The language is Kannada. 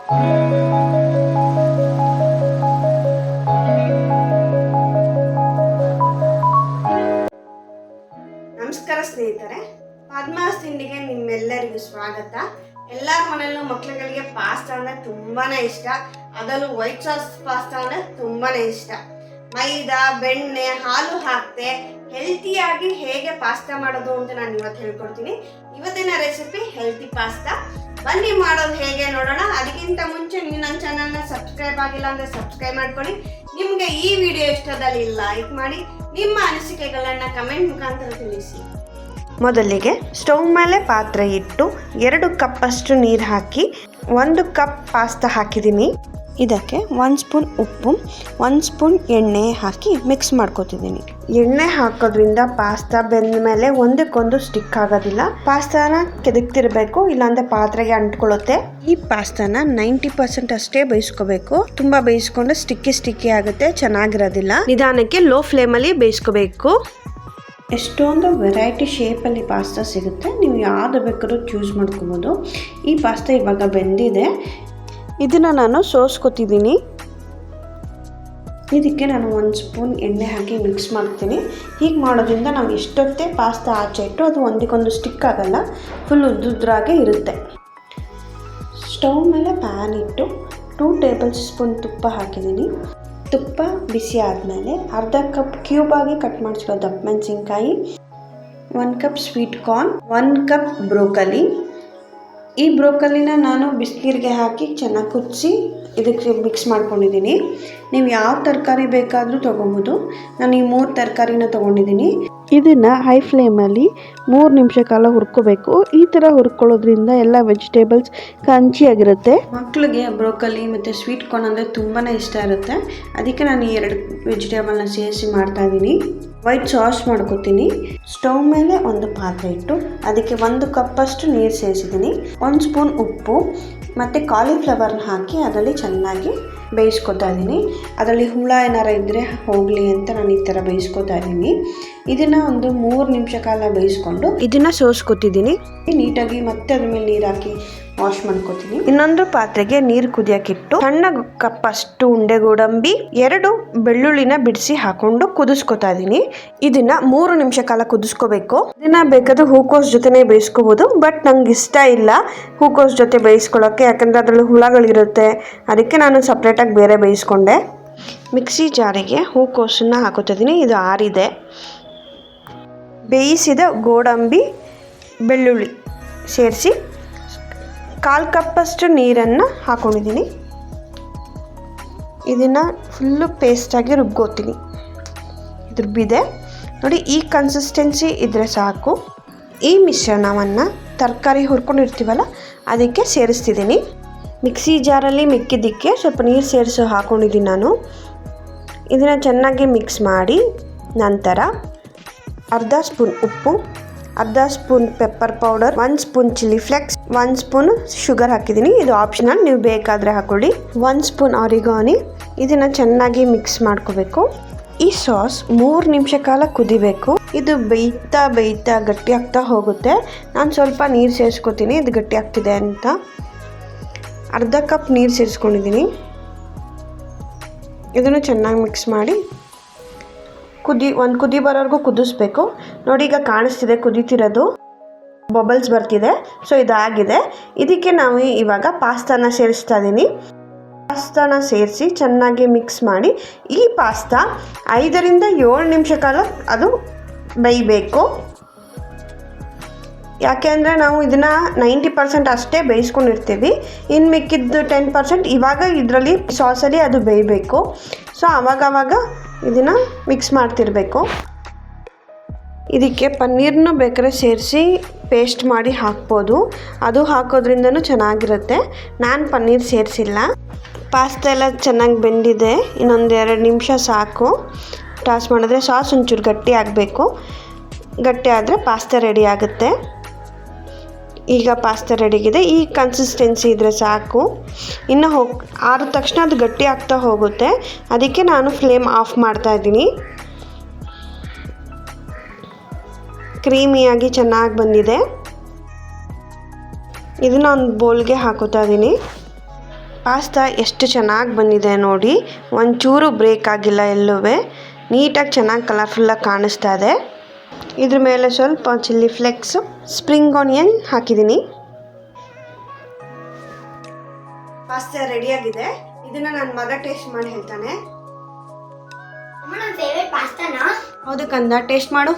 ನಮಸ್ಕಾರ ಸ್ನೇಹಿತರೆ, ಪದ್ಮಾಸ್ ತಿಂಡಿಗೆ ನಿಮ್ಮೆಲ್ಲರಿಗೂ ಸ್ವಾಗತ. ಎಲ್ಲರ ಮನೆಯಲ್ಲೂ ಮಕ್ಕಳುಗಳಿಗೆ ಪಾಸ್ತಾ ಅಂದರೆ ತುಂಬಾನೇ ಇಷ್ಟ. ಅದರಲ್ಲೂ ವೈಟ್ ಸಾಸ್ ಪಾಸ್ತಾ ಅಂದರೆ ತುಂಬಾನೇ ಇಷ್ಟ. ಮೈದಾ, ಬೆಣ್ಣೆ, ಹಾಲು ಹಾಕ್ತೆ ಹೆಲ್ತಿಯಾಗಿ ಹೇಗೆ ಪಾಸ್ತಾ ಮಾಡೋದು ಅಂತ ನಾನು ಇವತ್ತು ಹೇಳ್ಕೊಡ್ತೀನಿ. ಇವತ್ತಿನ ರೆಸಿಪಿ ಹೆಲ್ತಿ ಪಾಸ್ತಾ. ಬನ್ನಿ ಮಾಡೋದು ಹೇಗೆ ನೋಡೋಣ. ಅದಕ್ಕಿಂತ ಮುಂಚೆ ನೀವು ನನ್ನ ಚಾನಲ್ನ ಸಬ್ಸ್ಕ್ರೈಬ್ ಆಗಿಲ್ಲ ಅಂದರೆ ಸಬ್ಸ್ಕ್ರೈಬ್ ಮಾಡ್ಕೊಳ್ಳಿ. ನಿಮಗೆ ಈ ವಿಡಿಯೋ ಇಷ್ಟದಲ್ಲಿ ಲೈಕ್ ಮಾಡಿ, ನಿಮ್ಮ ಅನಿಸಿಕೆಗಳನ್ನು ಕಮೆಂಟ್ ಮುಖಾಂತರ ತಿಳಿಸಿ. ಮೊದಲಿಗೆ ಸ್ಟವ್ ಮೇಲೆ ಪಾತ್ರೆ ಇಟ್ಟು 2 ಕಪ್ಪಷ್ಟು ನೀರು ಹಾಕಿ 1 ಕಪ್ ಪಾಸ್ತಾ ಹಾಕಿದ್ದೀನಿ. ಇದಕ್ಕೆ 1 ಸ್ಪೂನ್ ಉಪ್ಪು, 1 ಸ್ಪೂನ್ ಎಣ್ಣೆ ಹಾಕಿ ಮಿಕ್ಸ್ ಮಾಡ್ಕೊತಿದ್ದೀನಿ. ಎಣ್ಣೆ ಹಾಕೋದ್ರಿಂದ ಪಾಸ್ತಾ ಬೆಂದ ಮೇಲೆ ಒಂದಕ್ಕೊಂದು ಸ್ಟಿಕ್ ಆಗೋದಿಲ್ಲ. ಪಾಸ್ತಾನ ಕೆದಕ್ತಿರ್ಬೇಕು, ಇಲ್ಲಾಂದ್ರೆ ಪಾತ್ರೆಗೆ ಅಂಟ್ಕೊಳ್ಳುತ್ತೆ. ಈ ಪಾಸ್ತಾನ 90% ಅಷ್ಟೇ ಬೇಯಿಸ್ಕೋಬೇಕು. ತುಂಬಾ ಬೇಯಿಸ್ಕೊಂಡು ಸ್ಟಿಕ್ಕಿ ಆಗುತ್ತೆ, ಚೆನ್ನಾಗಿರೋದಿಲ್ಲ. ನಿಧಾನಕ್ಕೆ ಲೋ ಫ್ಲೇಮಲ್ಲಿ ಬೇಯಿಸ್ಕೋಬೇಕು. ಎಷ್ಟೊಂದು ವೆರೈಟಿ ಶೇಪಲ್ಲಿ ಪಾಸ್ತಾ ಸಿಗುತ್ತೆ, ನೀವು ಯಾವುದು ಬೇಕಾದ್ರೂ ಚೂಸ್ ಮಾಡ್ಕೋಬೋದು. ಈ ಪಾಸ್ತಾ ಇವಾಗ ಬೆಂದಿದೆ, ಇದನ್ನು ನಾನು ಸೋಸ್ಕೊತಿದ್ದೀನಿ. ಇದಕ್ಕೆ ನಾನು 1 ಸ್ಪೂನ್ ಎಣ್ಣೆ ಹಾಕಿ ಮಿಕ್ಸ್ ಮಾಡ್ತೀನಿ. ಹೀಗೆ ಮಾಡೋದ್ರಿಂದ ನಾವು ಎಷ್ಟೊತ್ತೇ ಪಾಸ್ತಾ ಆಚೆ ಇಟ್ಟು ಅದು ಒಂದಕ್ಕೊಂದು ಸ್ಟಿಕ್ ಆಗಲ್ಲ, ಫುಲ್ ಉದ್ದುದ್ರಾಗೆ ಇರುತ್ತೆ. ಸ್ಟವ್ ಮೇಲೆ ಪ್ಯಾನ್ ಇಟ್ಟು 2 ಟೇಬಲ್ ಸ್ಪೂನ್ ತುಪ್ಪ ಹಾಕಿದ್ದೀನಿ. ತುಪ್ಪ ಬಿಸಿ ಆದಮೇಲೆ ಅರ್ಧ ಕಪ್ ಕ್ಯೂಬಾಗಿ ಕಟ್ ಮಾಡಿಸಿರೋ ದಪ್ಪ ಮೆಣಸಿನ್ಕಾಯಿ, 1 cup sweet corn, 1 cup broccoli. ಈ ಬ್ರೋಕಲಿನ ನಾನು ಬಿಸಿನೀರಿಗೆ ಹಾಕಿ ಚೆನ್ನಾಗಿ ಕುದಿಸಿ ಇದಕ್ಕೆ ಮಿಕ್ಸ್ ಮಾಡ್ಕೊಂಡಿದ್ದೀನಿ. ನೀವು ಯಾವ ತರಕಾರಿ ಬೇಕಾದರೂ ತೊಗೊಬೋದು. ನಾನು ಈ 3 ತರಕಾರಿನ ತೊಗೊಂಡಿದ್ದೀನಿ. ಇದನ್ನು ಹೈ ಫ್ಲೇಮಲ್ಲಿ 3 ನಿಮಿಷ ಕಾಲ ಹುರ್ಕೋಬೇಕು. ಈ ಥರ ಹುರ್ಕೊಳ್ಳೋದ್ರಿಂದ ಎಲ್ಲ ವೆಜಿಟೇಬಲ್ಸ್ ಕ್ರಂಚಿಯಾಗಿರುತ್ತೆ. ಮಕ್ಕಳಿಗೆ ಬ್ರೋಕಲಿ ಮತ್ತು ಸ್ವೀಟ್ ಕಾರ್ನ್ ಅಂದರೆ ತುಂಬಾ ಇಷ್ಟ ಇರುತ್ತೆ. ಅದಕ್ಕೆ ನಾನು ಈ 2 ವೆಜಿಟೇಬಲ್ನ ಸೇರಿಸಿ ಮಾಡ್ತಾಯಿದ್ದೀನಿ. ವೈಟ್ ಸಾಸ್ ಮಾಡ್ಕೊತೀನಿ. ಸ್ಟವ್ ಮೇಲೆ ಒಂದು ಪಾತ್ರೆ ಇಟ್ಟು ಅದಕ್ಕೆ 1 ಕಪ್ಪಷ್ಟು ನೀರು ಸೇರಿಸಿದ್ದೀನಿ. 1 ಸ್ಪೂನ್ ಉಪ್ಪು ಮತ್ತು ಕಾಲಿಫ್ಲವರ್ನ ಹಾಕಿ ಅದರಲ್ಲಿ ಚೆನ್ನಾಗಿ ಬೇಯಿಸ್ಕೊತಾ ಇದ್ದೀನಿ. ಅದರಲ್ಲಿ ಹುಳ ಏನಾರ ಇದ್ದರೆ ಹೋಗಲಿ ಅಂತ ನಾನು ಈ ಥರ ಬೇಯಿಸ್ಕೊತಾ ಇದ್ದೀನಿ. ಇದನ್ನು ಒಂದು 3 ನಿಮಿಷ ಕಾಲ ಬೇಯಿಸ್ಕೊಂಡು ಇದನ್ನು ಸೋಸ್ಕೊತಿದ್ದೀನಿ. ನೀಟಾಗಿ ಮತ್ತೆ ಅದ್ರ ಮೇಲೆ ನೀರು ಹಾಕಿ ವಾಶ್ ಮಾಡ್ಕೊತೀನಿ. ಇನ್ನೊಂದು ಪಾತ್ರೆಗೆ ನೀರು ಕುದಿಯೋಕ್ಕಿಟ್ಟು ಸಣ್ಣ ಕಪ್ಪಷ್ಟು ಉಂಡೆ ಗೋಡಂಬಿ, 2 ಬೆಳ್ಳುಳ್ಳಿನ ಬಿಡಿಸಿ ಹಾಕೊಂಡು ಕುದಿಸ್ಕೊತಾ ಇದ್ದೀನಿ. ಇದನ್ನ 3 ನಿಮಿಷ ಕಾಲ ಕುದಿಸ್ಕೋಬೇಕು. ಇದನ್ನ ಬೇಕಾದ್ರೆ ಹೂಕೋಸ್ ಜೊತೆನೇ ಬೇಯಿಸ್ಕೋಬಹುದು, ಬಟ್ ನಂಗೆ ಇಷ್ಟ ಇಲ್ಲ ಹೂಕೋಸ್ ಜೊತೆ ಬೇಯಿಸ್ಕೊಳ್ಳೋಕ್ಕೆ, ಯಾಕಂದ್ರೆ ಅದರಲ್ಲಿ ಹುಳಗಳಿರುತ್ತೆ. ಅದಕ್ಕೆ ನಾನು ಸಪ್ರೇಟಾಗಿ ಬೇರೆ ಬೇಯಿಸ್ಕೊಂಡೆ. ಮಿಕ್ಸಿ ಜಾರಿಗೆ ಹೂಕೋಸನ್ನ ಹಾಕೋತಿದ್ದೀನಿ. ಇದು ಆರಿದೆ. ಬೇಯಿಸಿದ ಗೋಡಂಬಿ, ಬೆಳ್ಳುಳ್ಳಿ ಸೇರಿಸಿ 1/4 ಕಪ್ಪಷ್ಟು ನೀರನ್ನು ಹಾಕೊಂಡಿದ್ದೀನಿ. ಇದನ್ನು ಫುಲ್ಲು ಪೇಸ್ಟಾಗಿ ರುಬ್ಕೋತೀನಿ. ರುಬ್ಬಿದೆ ನೋಡಿ, ಈ ಕನ್ಸಿಸ್ಟೆನ್ಸಿ ಇದ್ದರೆ ಸಾಕು. ಈ ಮಿಶ್ರಣವನ್ನು ತರಕಾರಿ ಹುರ್ಕೊಂಡಿರ್ತೀವಲ್ಲ ಅದಕ್ಕೆ ಸೇರಿಸ್ತಿದ್ದೀನಿ. ಮಿಕ್ಸಿ ಜಾರಲ್ಲಿ ಮಿಕ್ಕಿದ್ದಕ್ಕೆ ಸ್ವಲ್ಪ ನೀರು ಸೇರಿಸಿ ಹಾಕೊಂಡಿದ್ದೀನಿ ನಾನು. ಇದನ್ನು ಚೆನ್ನಾಗಿ ಮಿಕ್ಸ್ ಮಾಡಿ ನಂತರ ಅರ್ಧ ಸ್ಪೂನ್ ಉಪ್ಪು, ಅರ್ಧ spoon pepper powder, 1 spoon chilli flex, 1 spoon sugar ಹಾಕಿದ್ದೀನಿ. ಇದು ಆಪ್ಷನಲ್, ನೀವು ಬೇಕಾದರೆ ಹಾಕೊಳ್ಳಿ. 1 ಸ್ಪೂನ್ ಆರಿಗಾನಿ. ಇದನ್ನು ಚೆನ್ನಾಗಿ ಮಿಕ್ಸ್ ಮಾಡ್ಕೋಬೇಕು. ಈ ಸಾಸ್ 3 ನಿಮಿಷ ಕಾಲ ಕುದಿಬೇಕು. ಇದು ಬೇಯ್ತಾ ಗಟ್ಟಿ ಆಗ್ತಾ ಹೋಗುತ್ತೆ. ನಾನು ಸ್ವಲ್ಪ ನೀರು ಸೇರಿಸ್ಕೊತೀನಿ, ಇದು ಗಟ್ಟಿ ಆಗ್ತಿದೆ ಅಂತ. ಅರ್ಧ ಕಪ್ ನೀರು ಸೇರಿಸ್ಕೊಂಡಿದ್ದೀನಿ. ಇದನ್ನು ಚೆನ್ನಾಗಿ ಮಿಕ್ಸ್ ಮಾಡಿ ಒಂದು ಕುದಿ ಬರೋವರೆಗೂ ಕುದಿಸ್ಬೇಕು. ನೋಡಿ, ಈಗ ಕಾಣಿಸ್ತಿದೆ ಕುದೀತಿರೋದು, ಬಬಲ್ಸ್ ಬರ್ತಿದೆ. ಸೊ ಇದಾಗಿದೆ. ಇದಕ್ಕೆ ನಾವು ಇವಾಗ ಪಾಸ್ತಾನ ಸೇರಿಸ್ತಾ ಇದ್ದೀನಿ. ಪಾಸ್ತಾನ ಸೇರಿಸಿ ಚೆನ್ನಾಗಿ ಮಿಕ್ಸ್ ಮಾಡಿ ಈ ಪಾಸ್ತಾ 5 ರಿಂದ 7 ನಿಮಿಷ ಕಾಲ ಅದು ಬೇಯಬೇಕು. ಯಾಕೆ ಅಂದರೆ ನಾವು ಇದನ್ನು 90% ಅಷ್ಟೇ ಬೇಯಿಸ್ಕೊಂಡಿರ್ತೀವಿ. ಇನ್ನು ಮಿಕ್ಕಿದ್ದು 10% ಇವಾಗ ಇದರಲ್ಲಿ ಸಾಸಲ್ಲಿ ಅದು ಬೇಯಬೇಕು. ಸೊ ಆವಾಗ ಇದನ್ನು ಮಿಕ್ಸ್ ಮಾಡ್ತಿರ್ಬೇಕು. ಇದಕ್ಕೆ ಪನ್ನೀರನ್ನು ಬೇಕಾದ್ರೆ ಸೇರಿಸಿ ಪೇಸ್ಟ್ ಮಾಡಿ ಹಾಕ್ಬೋದು. ಅದು ಹಾಕೋದ್ರಿಂದನೂ ಚೆನ್ನಾಗಿರುತ್ತೆ. ನಾನು ಪನ್ನೀರ್ ಸೇರಿಸಿಲ್ಲ. ಪಾಸ್ತಾ ಎಲ್ಲ ಚೆನ್ನಾಗಿ ಬೆಂದಿದೆ. ಇನ್ನೊಂದು 2 ನಿಮಿಷ ಸಾಕು. ಟಾಸ್ ಮಾಡಿದ್ರೆ ಸಾಸ್ ಒಂಚೂರು ಗಟ್ಟಿ ಆಗಬೇಕು. ಗಟ್ಟಿ ಆದರೆ ಪಾಸ್ತಾ ರೆಡಿ ಆಗುತ್ತೆ. ಈಗ ಪಾಸ್ತಾ ರೆಡಿಗಿದೆ. ಈ ಕನ್ಸಿಸ್ಟೆನ್ಸಿ ಇದ್ದರೆ ಸಾಕು. ಇನ್ನು ಆರಿದ ತಕ್ಷಣ ಅದು ಗಟ್ಟಿ ಆಗ್ತಾ ಹೋಗುತ್ತೆ. ಅದಕ್ಕೆ ನಾನು ಫ್ಲೇಮ್ ಆಫ್ ಮಾಡ್ತಾ ಇದ್ದೀನಿ. ಕ್ರೀಮಿಯಾಗಿ ಚೆನ್ನಾಗಿ ಬಂದಿದೆ. ಇದನ್ನು ಒಂದು ಬೌಲ್ಗೆ ಹಾಕೋತಾ ಇದ್ದೀನಿ. ಪಾಸ್ತಾ ಎಷ್ಟು ಚೆನ್ನಾಗಿ ಬಂದಿದೆ ನೋಡಿ, ಒಂಚೂರು ಬ್ರೇಕ್ ಆಗಿಲ್ಲ, ಎಲ್ಲೂ ನೀಟಾಗಿ ಚೆನ್ನಾಗಿ ಕಲರ್ಫುಲ್ಲಾಗಿ ಕಾಣಿಸ್ತಾ ಇದೆ. ಇದ್ರ ಮೇಲೆ ಸ್ವಲ್ಪ ಚಿಲ್ಲಿ ಫ್ಲೇಕ್ಸು, ಸ್ಪ್ರಿಂಗ್ ಆನಿಯನ್ ಹಾಕಿದ್ದೀನಿ. ಪಾಸ್ತಾ ರೆಡಿಯಾಗಿದೆ. ಇದನ್ನು ನನ್ನ ಮಗ ಟೇಸ್ಟ್ ಮಾಡಿ ಹೇಳ್ತಾನೆ. ಹೌದು ಕಂದ, ಟೇಸ್ಟ್ ಮಾಡು.